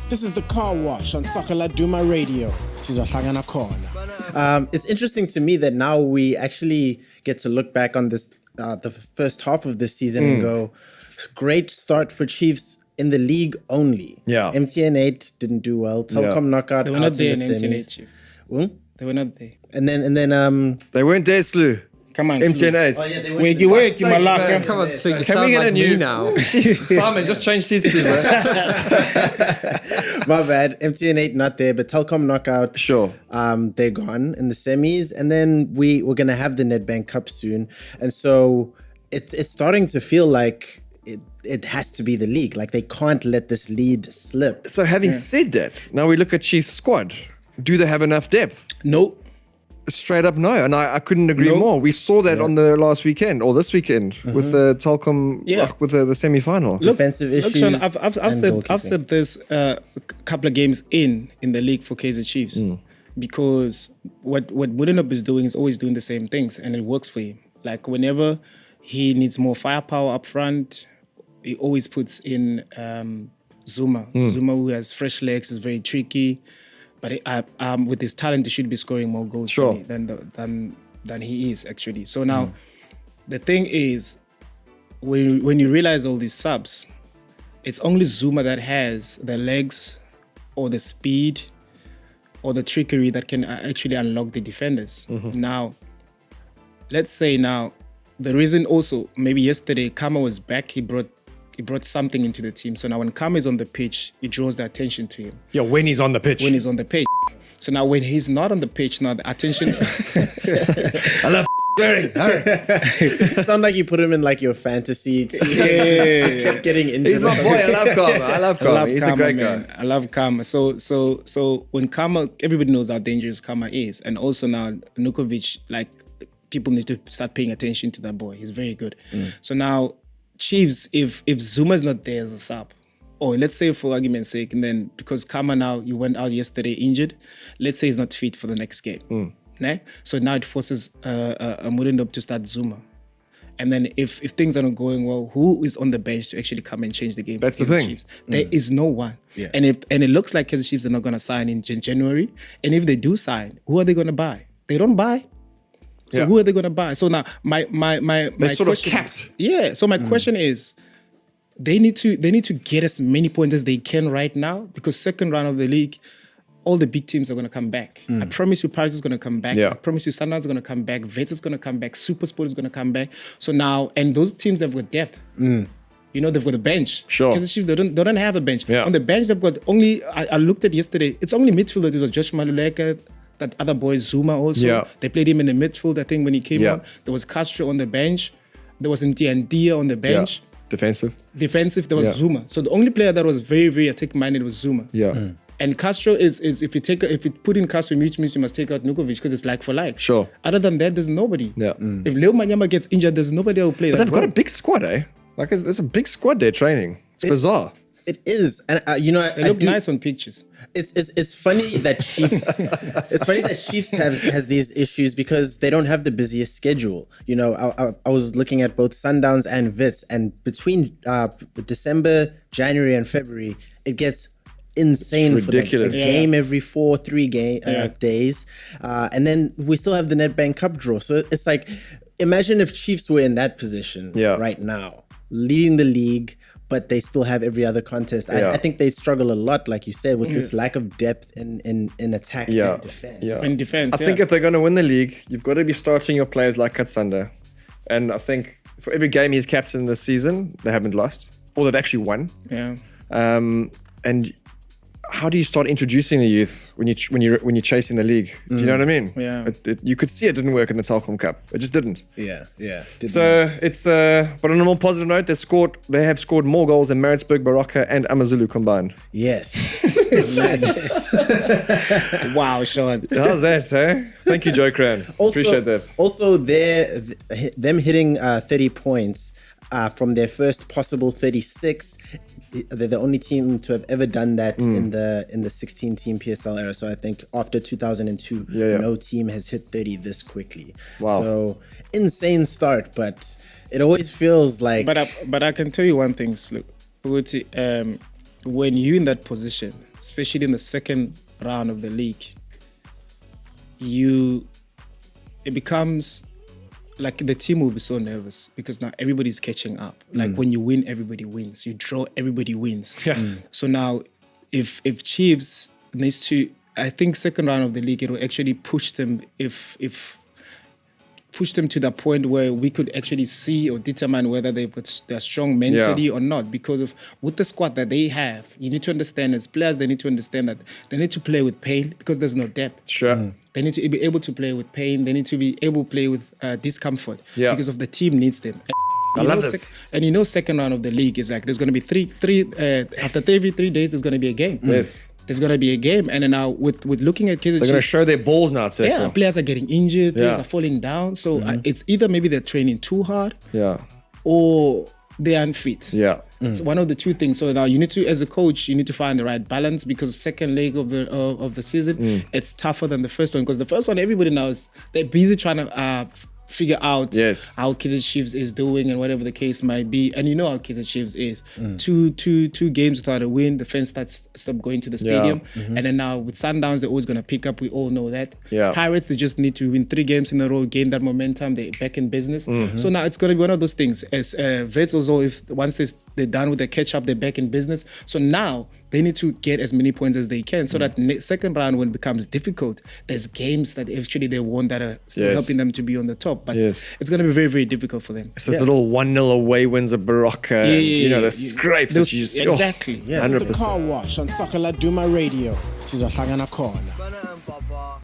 This is the Car Wash on Soccer Laduma Radio. It's interesting to me that now we actually get to look back on this, the first half of this season and go, great start for Chiefs in the league only. Yeah. MTN 8 didn't do well. Telkom knockout They were out not there in in the MTN semis. 8. They were not there. And then They weren't there, Slew. Come on, MTN 8. oh yeah, they Wait, you Malaka. Come on, Stu, you Can we sound get like a new me now. Simon, just change seats, please, man. my bad. MTN 8 not there, but Telkom knockout. Sure. They're gone in the semis, and then we're gonna have the Nedbank Cup soon, and so it's starting to feel like it has to be the league. Like they can't let this lead slip. So having said that, now we look at Chiefs' squad. Do they have enough depth? No. Straight up, no. And I couldn't agree No. more. We saw that on the last weekend or this weekend with the Telkom, with the semi-final. Defensive issues. Look, Sean, I've and said goalkeeping. this a couple of games in the league for Kaizer Chiefs because what Mudinup is doing is always doing the same things and it works for him. Like whenever he needs more firepower up front, he always puts in Zuma. Zuma, who has fresh legs, is very tricky. But with his talent, he should be scoring more goals than he is actually. So now, the thing is, when you realize all these subs, it's only Zuma that has the legs, or the speed, or the trickery that can actually unlock the defenders. Now, let's say the reason also maybe yesterday Kama was back. He brought something into the team. So now when Kama is on the pitch, it draws the attention to him. Yeah, when he's on the pitch. When he's on the pitch. So now when he's not on the pitch, now the attention... I love swearing. You sound like you put him in like your fantasy team. Just kept getting injured. He's my boy. I love Kama. I love Kama. He's Kama, a great man. guy. I love Kama. So when Kama, everybody knows how dangerous Kama is. And also now Nukovic, like people need to start paying attention to that boy. He's very good. So now Chiefs, if Zuma's not there as a sub, or let's say for argument's sake, and then because Kama now, you went out yesterday injured, let's say he's not fit for the next game. Né? So now it forces Mudinup to start Zuma. And then if things are not going well, who is on the bench to actually come and change the game? That's the for Kaizer thing. Chiefs? There is no one. Yeah. And it looks like Kaizer Chiefs are not going to sign in January. And if they do sign, who are they going to buy? They don't buy. So who are they going to buy? So now my sort of question capped. is, yeah. So my question is, they need to get as many points as they can right now because second round of the league, all the big teams are going to come back. I promise you, Paris is going to come back. Yeah. I promise you, Sundowns is going to come back. Vets is going to come back. Supersport is going to come back. So now, and those teams they've got depth. You know, they've got a bench. Sure. Kaizer Chiefs, they don't have a bench. Yeah. On the bench, they've got only. I looked at yesterday. It's only midfielder. It was Josh Maluleka. That other boy Zuma also. Yeah. They played him in the midfield. I think when he came on, there was Castro on the bench. There was Ntia on the bench. Defensive. Defensive, there was Zuma. So the only player that was very, very attack-minded was Zuma. Yeah. And Castro is if you put in Castro, which means you must take out Nukovic because it's like for like. Sure. Other than that, there's nobody. Yeah. If Lebo Manyama gets injured, there's nobody who will play. But they've got a big squad, eh? Like, there's a big squad there training. It's bizarre. It is, and They look nice on pictures. It's funny that Chiefs has these issues because they don't have the busiest schedule. You know, I was looking at both Sundowns and Vits, and between December, January, and February, it gets insane It's for them. ridiculous. A game every 3 days, and then we still have the Nedbank Cup draw. So it's like, imagine if Chiefs were in that position right now, leading the league, but they still have every other contest. I think they struggle a lot, like you said, with this lack of depth in attack and defense. Yeah. In defense, I think if they're going to win the league, you've got to be starting your players like Katsanda. And I think for every game he's captained this season, they haven't lost, or they've actually won. Yeah. And how do you start introducing the youth when you're chasing the league? Do you know what I mean? Yeah. You could see it didn't work in the Telkom Cup. It just didn't. Yeah. So it's but on a more positive note, they have scored more goals than Maritzburg, Baraka, and Amazulu combined. Yes. Wow, Sean. How's that, eh? Thank you, Joe Cran. Appreciate that. Also, them hitting 30 points from their first possible 36. They're the only team to have ever done that in the 16-team PSL era. So I think after 2002, no team has hit 30 this quickly. Wow. So insane start, but it always feels like. But I can tell you one thing, look, with when you're in that position, especially in the second round of the league, it becomes like the team will be so nervous because now everybody's catching up. Like when you win, everybody wins. You draw, everybody wins. So now if Chiefs needs to, I think second round of the league, it will actually push them push them to the point where we could actually see or determine whether they're strong mentally or not. Because with the squad that they have, you need to understand as players, they need to understand that they need to play with pain because there's no depth. Sure. They need to be able to play with pain. They need to be able to play with discomfort because of the team needs them. I love this. And second round of the league is like there's going to be after every 3 days there's going to be a game. Yes. There's going to be a game. And then now with looking at Kaizer Chiefs, they're going to show their balls now, Teko. Yeah, players are getting injured, players are falling down. So it's either maybe they're training too hard or they're unfit. Yeah. It's one of the two things. So now you need to, as a coach, you need to find the right balance because second leg of the season, it's tougher than the first one. Because the first one, everybody knows they're busy trying to figure out how Kaizer Chiefs is doing and whatever the case might be. And you know how Kaizer Chiefs is. Two games without a win, the fans stop going to the stadium. And then now with Sundowns, they're always going to pick up. We all know that. Pirates, they just need to win 3 games in a row, gain that momentum. They're back in business. So now it's going to be one of those things. As Vets also, once they're done with the catch-up, they're back in business. So now they need to get as many points as they can so that second round, when it becomes difficult, there's games that actually they won that are still helping them to be on the top. But it's going to be very, very difficult for them. It's those little 1-0 away wins of Barocca. The scrapes that you exactly. 100%. The Carwash on Laduma Radio. Sizohlangana khona.